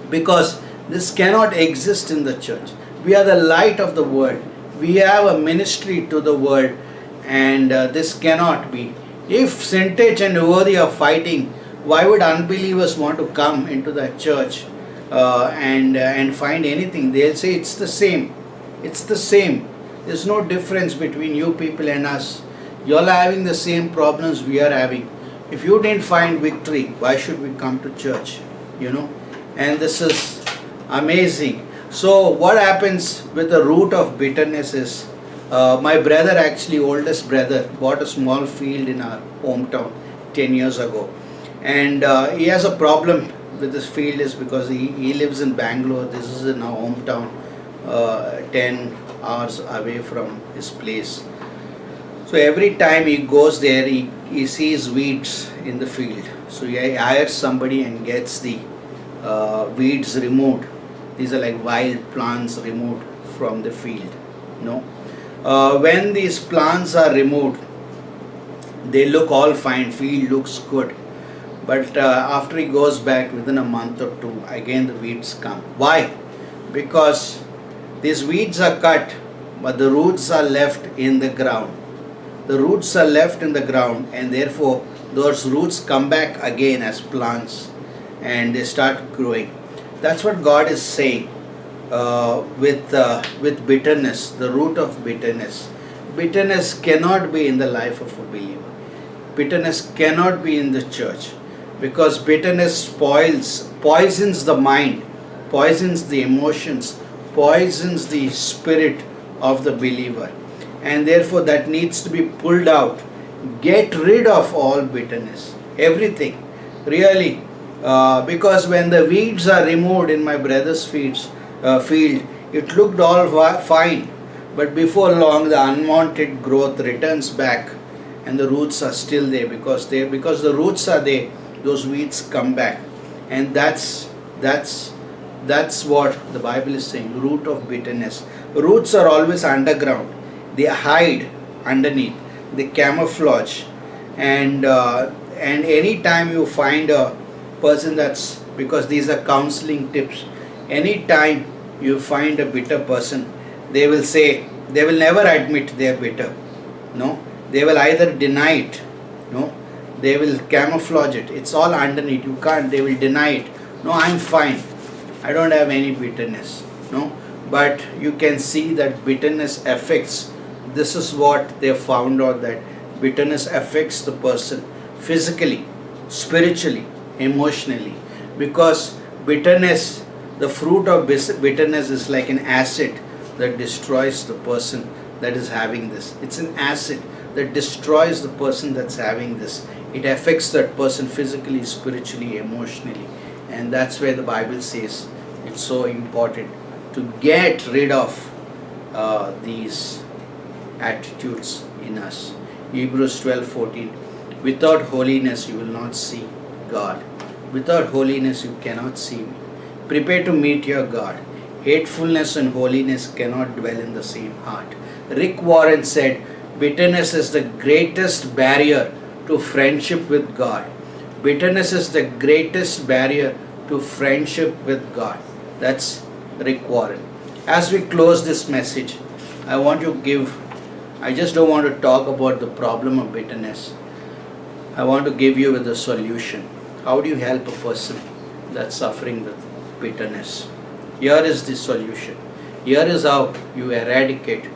because this cannot exist in the church. We are the light of the world. We have a ministry to the world, and this cannot be. If Sintage and Uvodi are fighting, why would unbelievers want to come into the church and find anything? They'll say it's the same. It's the same. There's no difference between you people and us. You all are having the same problems we are having. If you didn't find victory, why should we come to church? You know, and this is amazing. So what happens with the root of bitterness is, my brother, actually oldest brother, bought a small field in our hometown 10 years ago, and he has a problem with this field is because he lives in Bangalore. This is in our hometown, 10 hours away from his place. So every time he goes there, he sees weeds in the field. So he hires somebody and gets the weeds removed. These are like wild plants removed from the field. No, when these plants are removed, they look all fine. Field looks good. But after he goes back, within a month or two, again the weeds come. Why? Because these weeds are cut, but the roots are left in the ground. The roots are left in the ground, and therefore those roots come back again as plants, and they start growing. That's what God is saying with bitterness, the root of bitterness. Bitterness cannot be in the life of a believer. Bitterness cannot be in the church, because bitterness poisons the mind, poisons the emotions, poisons the spirit of the believer, and therefore that needs to be pulled out. Get rid of all bitterness, everything, really, because when the weeds are removed in my brother's field, it looked all fine, but before long the unwanted growth returns back, and the roots are still there. Because the roots are there, those weeds come back, and that's what the Bible is saying. Root of bitterness. Roots are always underground. They hide underneath. They camouflage, and any time you find a person that's, because these are counseling tips, any time you find a bitter person, they will say, they will never admit they are bitter. No, they will either deny it. No, they will camouflage it. It's all underneath. You can't. They will deny it. No, I'm fine. I don't have any bitterness. No, but you can see that bitterness affects. This is what they found out, that bitterness affects the person physically, spiritually, emotionally. Because bitterness, the fruit of bitterness is like an acid that destroys the person that is having this. It's an acid that destroys the person that's having this. It affects that person physically, spiritually, emotionally. And that's where the Bible says it's so important to get rid of these attitudes in us. Hebrews 12:14. Without holiness you will not see God. Without holiness you cannot see me. Prepare to meet your God. Hatefulness and holiness cannot dwell in the same heart. Rick Warren said, bitterness is the greatest barrier to friendship with God. Bitterness is the greatest barrier to friendship with God. That's Rick Warren. As we close this message, I just don't want to talk about the problem of bitterness. I want to give you with a solution. How do you help a person that's suffering with bitterness? Here is the solution. Here is how you eradicate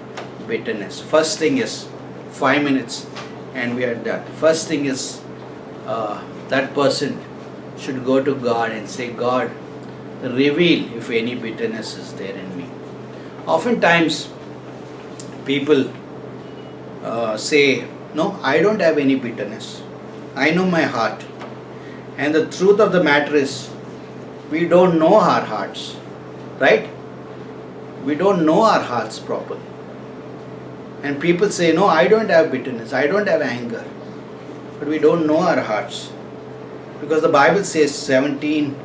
bitterness. First thing is 5 minutes and we are done. First thing is that person should go to God and say, God, reveal if any bitterness is there in me. Oftentimes people say, no, I don't have any bitterness. I know my heart. And the truth of the matter is, we don't know our hearts. Right? We don't know our hearts properly. And people say, no, I don't have bitterness, I don't have anger. But we don't know our hearts. Because the Bible says, 17th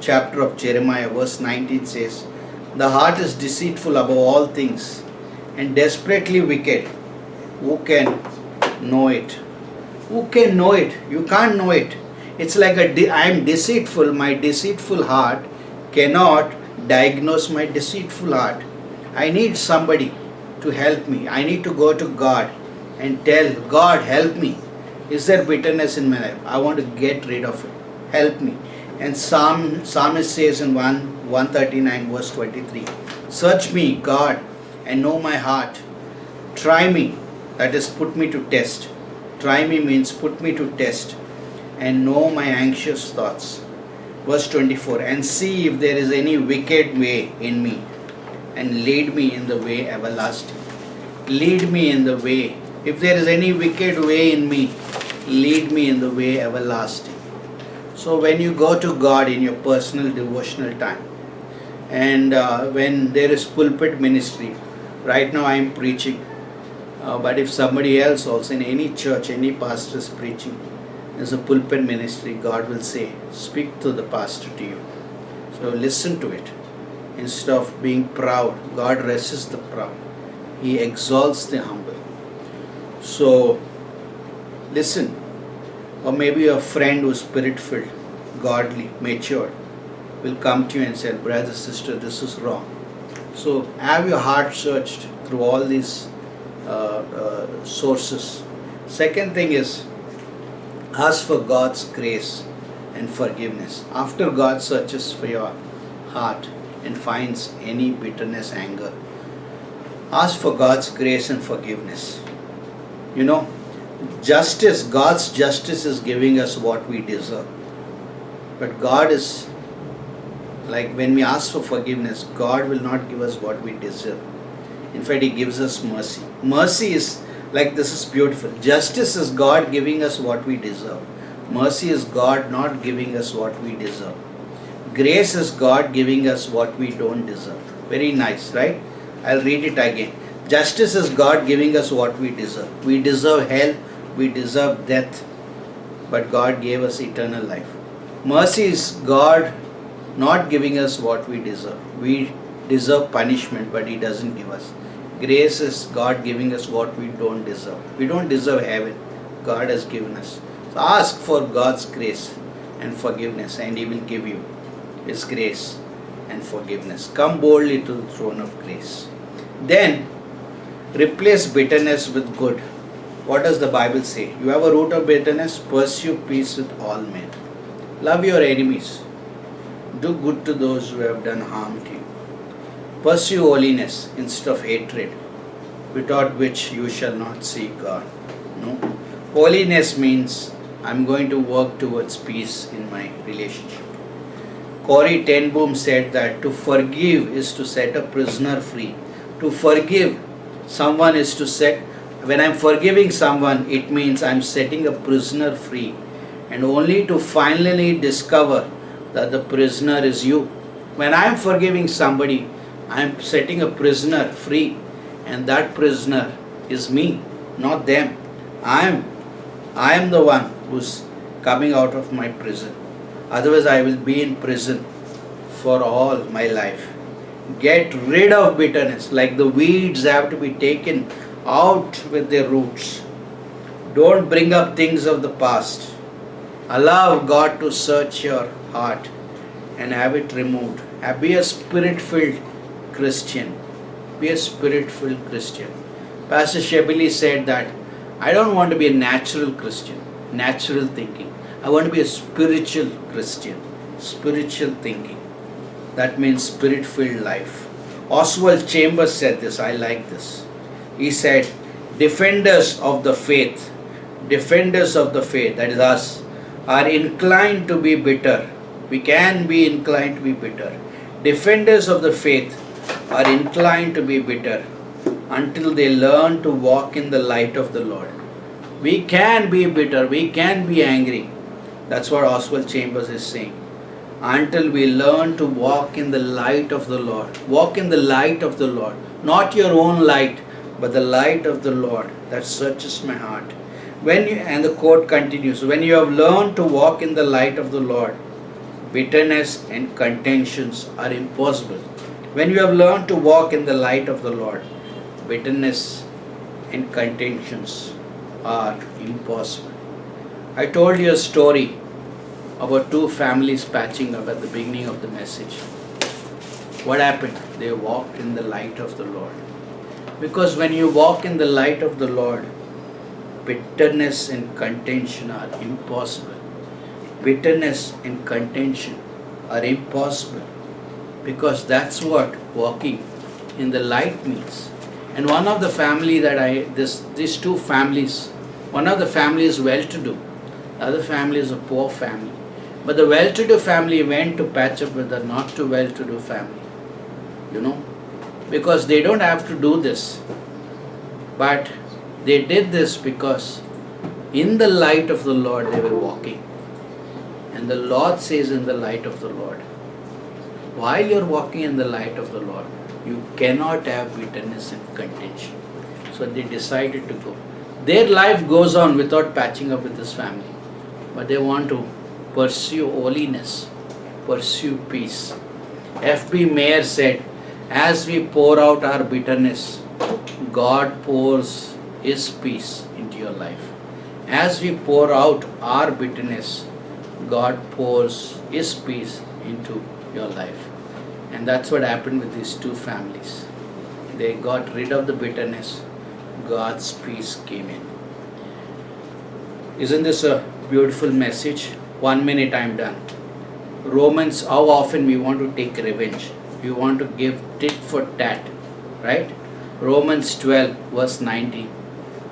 chapter of Jeremiah, verse 19 says, the heart is deceitful above all things and desperately wicked. Who can know it? Who can know it? You can't know it. It's like I am deceitful. My deceitful heart cannot diagnose my deceitful heart. I need somebody to help me. I need to go to God and tell God, help me. Is there bitterness in my life? I want to get rid of it. Help me. And Psalmist says in 139 verse 23, search me, God, and know my heart. Try me, that is, put me to test. Try me means put me to test and know my anxious thoughts. Verse 24, and see if there is any wicked way in me, and lead me in the way everlasting. Lead me in the way. If there is any wicked way in me, lead me in the way everlasting. So when you go to God in your personal devotional time, and when there is pulpit ministry, right now I am preaching, but if somebody else also in any church, any pastor is preaching, there's a pulpit ministry, God will say, speak to the pastor to you. So listen to it. Instead of being proud, God resists the proud. He exalts the humble. So listen. Or maybe a friend who is spirit-filled, godly, matured, will come to you and say, brother, sister, this is wrong. So have your heart searched through all these sources. Second thing is, ask for God's grace and forgiveness. After God searches for your heart and finds any bitterness, anger, ask for God's grace and forgiveness. You know, justice, God's justice is giving us what we deserve. But God is, like when we ask for forgiveness, God will not give us what we deserve. In fact, He gives us mercy. Mercy is like, this is beautiful. Justice is God giving us what we deserve. Mercy is God not giving us what we deserve. Grace is God giving us what we don't deserve. Very nice, right? I'll read it again. Justice is God giving us what we deserve. We deserve hell, we deserve death, but God gave us eternal life. Mercy is God not giving us what we deserve. We deserve punishment, but He doesn't give us. Grace is God giving us what we don't deserve. We don't deserve heaven. God has given us. So ask for God's grace and forgiveness, and He will give you His grace and forgiveness. Come boldly to the throne of grace. Then replace bitterness with good. What does the Bible say? You have a root of bitterness, pursue peace with all men. Love your enemies. Do good to those who have done harm to you. Pursue holiness instead of hatred, without which you shall not see God. No. Holiness means I'm going to work towards peace in my relationship. Corrie ten Boom said that to forgive is to set a prisoner free. To forgive someone is to set, when I'm forgiving someone, it means I'm setting a prisoner free, and only to finally discover that the prisoner is you. When I'm forgiving somebody, I'm setting a prisoner free, and that prisoner is me, not them. I am the one who's coming out of my prison. Otherwise, I will be in prison for all my life. Get rid of bitterness. Like the weeds have to be taken out with their roots. Don't bring up things of the past. Allow God to search your heart and have it removed. Be a spirit-filled Christian. Be a spirit-filled Christian. Pastor Shebili said that I don't want to be a natural Christian, natural thinking. I want to be a spiritual Christian, spiritual thinking. That means spirit-filled life. Oswald Chambers said this, I like this. He said, defenders of the faith, that is us, are inclined to be bitter. We can be inclined to be bitter. Defenders of the faith are inclined to be bitter until they learn to walk in the light of the Lord. We can be bitter, we can be angry. That's what Oswald Chambers is saying. Until we learn to walk in the light of the Lord. Walk in the light of the Lord. Not your own light, but the light of the Lord that searches my heart. And the quote continues, when you have learned to walk in the light of the Lord, bitterness and contentions are impossible. When you have learned to walk in the light of the Lord, bitterness and contentions are impossible. I told you a story about two families patching up at the beginning of the message. What happened? They walked in the light of the Lord. Because when you walk in the light of the Lord, bitterness and contention are impossible. Bitterness and contention are impossible. Because that's what walking in the light means. And one of the family that these two families, one of the family is well-to-do, the other family is a poor family. But the well-to-do family went to patch up with the not too well-to-do family. Because they don't have to do this. But they did this because in the light of the Lord they were walking. And the Lord says in the light of the Lord, while you're walking in the light of the Lord, you cannot have bitterness and contention. So they decided to go. Their life goes on without patching up with this family. But they want to pursue holiness, pursue peace. F.B. Mayer said, as we pour out our bitterness, God pours His peace into your life. As we pour out our bitterness, God pours His peace into your life. And that's what happened with these two families. They got rid of the bitterness. God's peace came in. Isn't this a beautiful message? 1 minute, I'm done. Romans, how often we want to take revenge. We want to give tit for tat. Right? Romans 12 verse 19.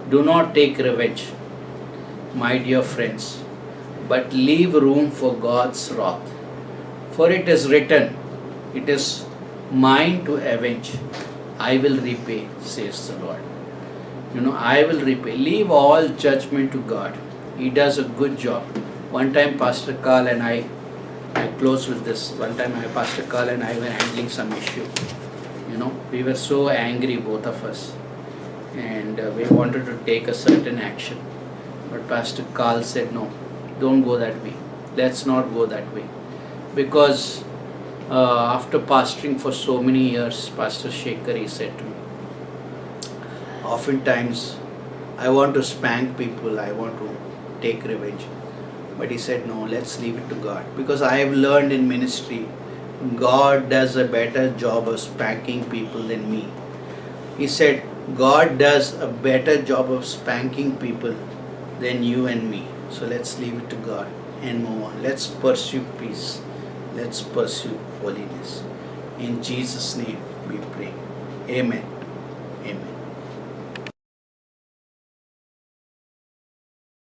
Do not take revenge, my dear friends, but leave room for God's wrath. For it is written, it is mine to avenge. I will repay, says the Lord. I will repay. Leave all judgment to God. He does a good job. One time Pastor Carl and I close with this. One time Pastor Carl and I were handling some issue. We were so angry, both of us. And we wanted to take a certain action. But Pastor Carl said, no, don't go that way. Let's not go that way. Because after pastoring for so many years, Pastor Shekhar, he said to me, oftentimes I want to spank people, I want to take revenge. But he said, no, let's leave it to God. Because I have learned in ministry, God does a better job of spanking people than me. He said, God does a better job of spanking people than you and me. So let's leave it to God and move on. Let's pursue peace. Let's pursue holiness. In Jesus' name we pray. Amen. Amen.